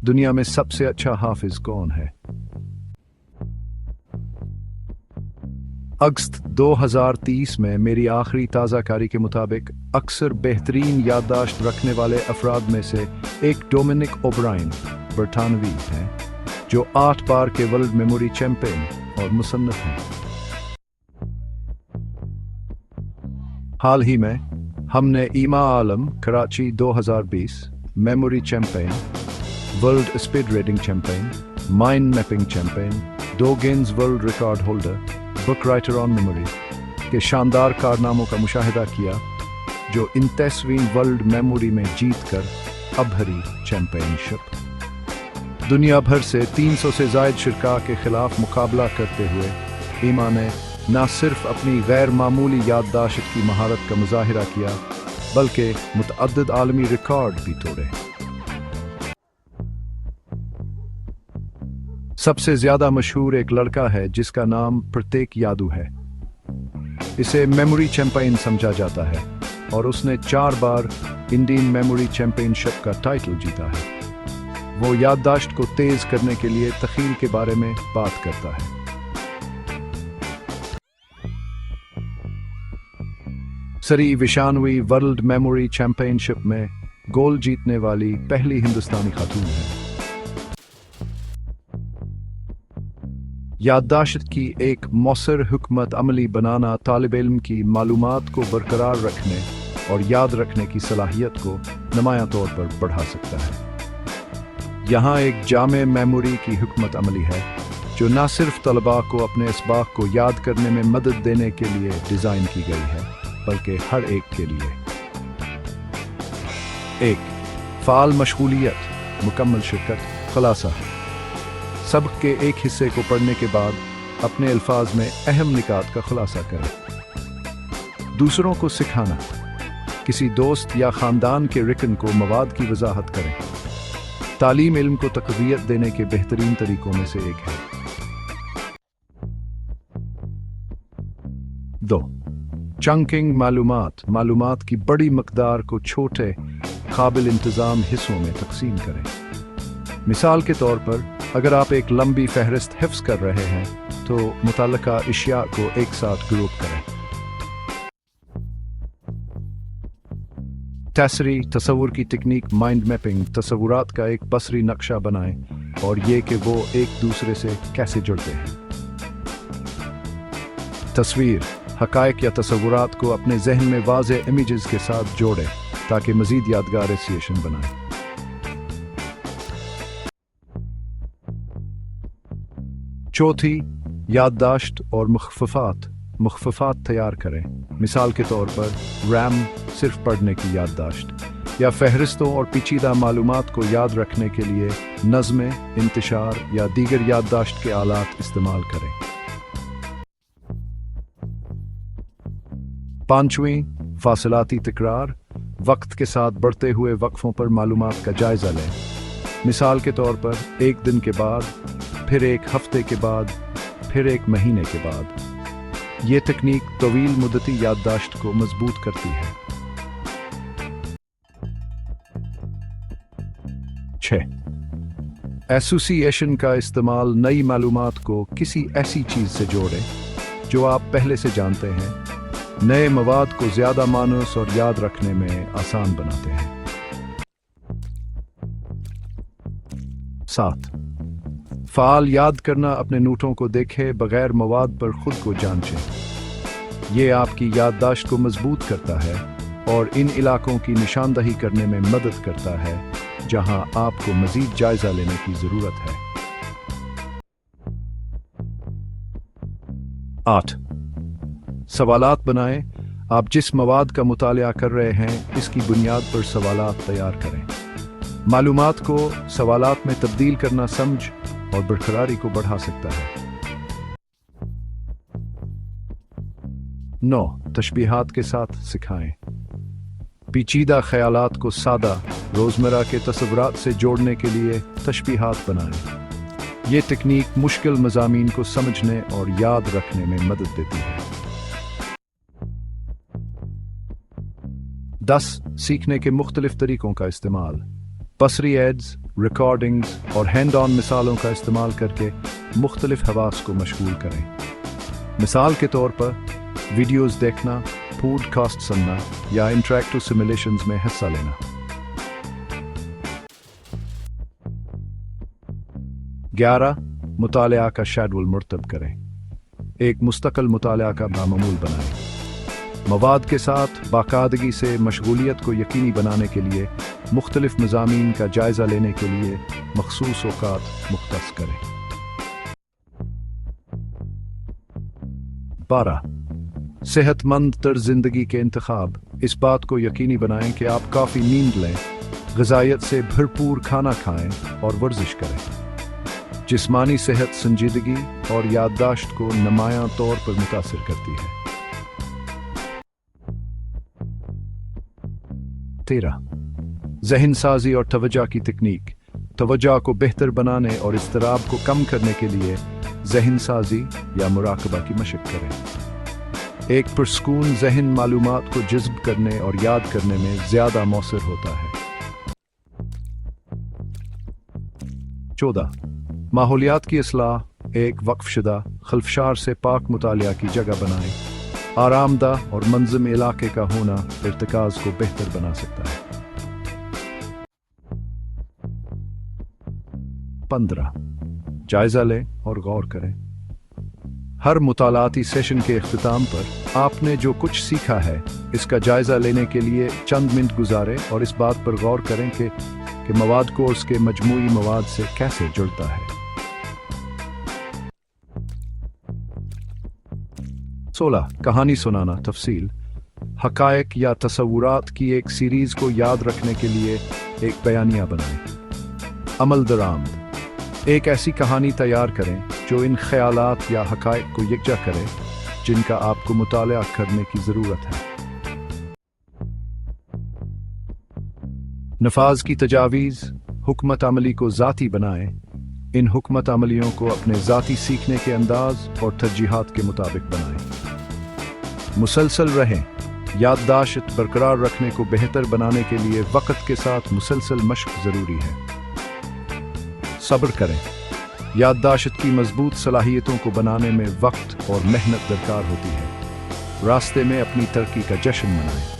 दुनिया में सबसे अच्छा हाफिज कौन है? अगस्त 2030 में मेरी आखिरी ताज़ाकारी के मुताबिक अक्सर बेहतरीन याददाश्त रखने वाले अफराद में से एक डोमिनिक ओब्रायन बरतानवी हैं, जो 8 बार के वर्ल्ड मेमोरी चैंपियन और मुसन्निफ हैं। हाल ही में हमने Ima Alam Karachi 2020 memory champion, world speed reading champion, mind mapping champion, 2 Guinness world record holder, book writer on memory के शानदार कारनामों का मुशाहिदा किया, जो 39वीं वर्ल्ड मेमोरी में जीतकर अबहरी चैंपियनशिप। दुनिया भर से 300 से ज़ायद शिरका के खिलाफ मुकाबला करते हुए ईमा ने न सिर्फ अपनी गैर मामूली याददाश्त की महारत का मुजाहिरा किया, बल्कि मुतअद्दिद आलमी रिकॉर्ड भी तोड़े। सबसे ज्यादा मशहूर एक लड़का है जिसका नाम प्रत्येक यादू है। इसे मेमोरी चैंपियन समझा जाता है और उसने 4 बार इंडियन मेमोरी चैंपियनशिप का टाइटल जीता है। वो याददाश्त को तेज करने के लिए तखील के बारे में बात करता है। सरी 92वीं वर्ल्ड मेमोरी चैंपियनशिप में गोल्ड जीतने वाली पहली हिंदुस्तानी खातून है। याददाश्त की एक मौसर हुकमत अमली बनाना तालिब इल्म की मालूमात को बरकरार रखने और याद रखने की सलाहियत को नुमायां तौर पर बढ़ा सकता है। यहाँ एक जामे मेमोरी की हुकमत अमली है जो न सिर्फ तलबा को अपने इसबाक को याद करने में मदद देने के लिए डिज़ाइन की गई है, बल्कि हर एक के लिए। 1. फ़ाल मशगूलियत, मुकम्मल शिरकत, खुलासा। सबक के एक हिस्से को पढ़ने के बाद अपने अल्फाज में अहम निकात का खुलासा करें। दूसरों को सिखाना, किसी दोस्त या ख़ानदान के रिकन को मवाद की वजाहत करें। तालीम इल्म को तक़वियत देने के बेहतरीन तरीकों में से एक है। 2. चंकिंग मालूमात की बड़ी मकदार को छोटे काबिल इंतज़ाम हिस्सों में तकसीम करें। मिसाल के तौर पर अगर आप एक लंबी फहरिस्त हिफ्ज़ कर रहे हैं तो मुतल्लिका अशिया को एक साथ ग्रुप करें। तसरी तसव्वुर की तकनीक माइंड मैपिंग, तसव्वुरात का एक बसरी नक्शा बनाएं और ये कि वो एक दूसरे से कैसे जुड़ते हैं। तस्वीर, हकायक या तसव्वुरात को अपने जहन में वाज़े इमेजेस के साथ जोड़ें ताकि मज़ीद यादगार एसोसिएशन बनाएं। 4. याददाश्त और मुख्फ़फ़ात तैयार करें। मिसाल के तौर पर रैम सिर्फ पढ़ने की याददाश्त या फहरिस्तों और पेचीदा मालूमात को याद रखने के लिए नज़्में, इंतशार या दीगर याददाश्त के आलात इस्तेमाल करें। 5. फासिलाती तकरार, वक्त के साथ बढ़ते हुए वक्फों पर मालूमात का जायज़ा लें। मिसाल के तौर पर एक दिन के बाद, फिर एक हफ्ते के बाद, फिर एक महीने के बाद। ये तकनीक तवील मुद्दती याददाश्त को मजबूत करती है। 6. एसोसिएशन का इस्तेमाल, नई मालूमात को किसी ऐसी चीज़ से जोड़ें जो आप पहले से जानते हैं, नए मवाद को ज़्यादा मानूस और याद रखने में आसान बनाते हैं। 7. फ़ाल याद करना, अपने नोटों को देखे बगैर मवाद पर खुद को जांचें। ये आपकी याददाश्त को मजबूत करता है और इन इलाकों की निशानदही करने में मदद करता है जहां आपको मज़ीद जायज़ा लेने की ज़रूरत है। 8. सवालात बनाएं। आप जिस मवाद का मुतालिया कर रहे हैं इसकी बुनियाद पर सवालात तैयार करें। मालूमात को सवालात में तब्दील करना समझ और बरकरारी को बढ़ा सकता है। 9. तशबीहात के साथ सिखाएं। पेचीदा ख्यालात को सादा रोज़मर्रा के तसव्वुरात से जोड़ने के लिए तशबीहात बनाएं। ये तकनीक मुश्किल मज़ामीन को समझने और याद रखने में मदद देती है। 10. सीखने के मुख्तलिफ तरीकों का इस्तेमाल। बसरी एड्स, रिकॉर्डिंग्स और हैंड ऑन मिसालों का इस्तेमाल करके मुख्तलिफ हवास को मशगूल करें। मिसाल के तौर पर वीडियोस देखना, पॉडकास्ट सुनना या इंटरैक्टिव सिमुलेशंस में हिस्सा लेना। 11 मुतालिया का शेड्यूल मुरतब करें। एक मुस्तकिल मुतालिया का मामूल बनाएं। मवाद के साथ बाकायदगी से मशगूलियत को यकीनी बनाने के लिए मुख्तलिफ मज़ामीन का जायज़ा लेने के लिए मखसूस औक़ात मुख्तस करें। 12 सेहतमंद तर्ज ज़िंदगी के इंतखाब। इस बात को यकीनी बनाएं कि आप काफ़ी नींद लें, ग़िज़ाइयत से भरपूर खाना खाएं और वर्जिश करें। जिस्मानी सेहत संजीदगी और याददाश्त को नुमायां तौर पर मुतासिर करती है। 13 ज़हन साजी और तवज्जो की तकनीक। तवज्जो को बेहतर बनाने और इज़्तिराब को कम करने के लिए ज़हन साजी या मुराकबा की मशक करें। एक पुरस्कून ज़हन मालूमात को जज़्ब करने और याद करने में ज़्यादा मौसर होता है। 14 माहौलियात की इस्लाह। एक वक्फशुदा खल्फशार से पाक मुतालिया की जगह बनाएं। आरामदा और मंज़म इलाके का होना इर्तिकाज़ को बेहतर बना सकता है। 15 जायज़ा लें और गौर करें। हर मुतालाती सेशन के इख्तिताम पर आपने जो कुछ सीखा है इसका जायज़ा लेने के लिए चंद मिनट गुजारें और इस बात पर गौर करें कि मवाद कोर्स के मजमूई मवाद से कैसे जुड़ता है। 16 कहानी सुनाना तफसील। हकायक या तसव्वुरात की एक सीरीज को याद रखने के लिए एक बयानिया बनाएं। अमल दरामद। एक ऐसी कहानी तैयार करें जो इन ख्यालात या हकायक को यकजा करे जिनका आपको मुतालिया करने की ज़रूरत है। नफाज की तजावीज़। हुकमत अमली को ज़ाती बनाएं। इन हुकमत अमलियों को अपने ज़ाती सीखने के अंदाज और तरजीहात के मुताबिक बनाएं। मुसलसल रहें। याददाश्त बरकरार रखने को बेहतर बनाने के लिए वक़्त के साथ मुसलसल मशक ज़रूरी है। सब्र करें। याददाश्त की मजबूत सलाहियतों को बनाने में वक्त और मेहनत दरकार होती है। रास्ते में अपनी तरक्की का जश्न मनाएं।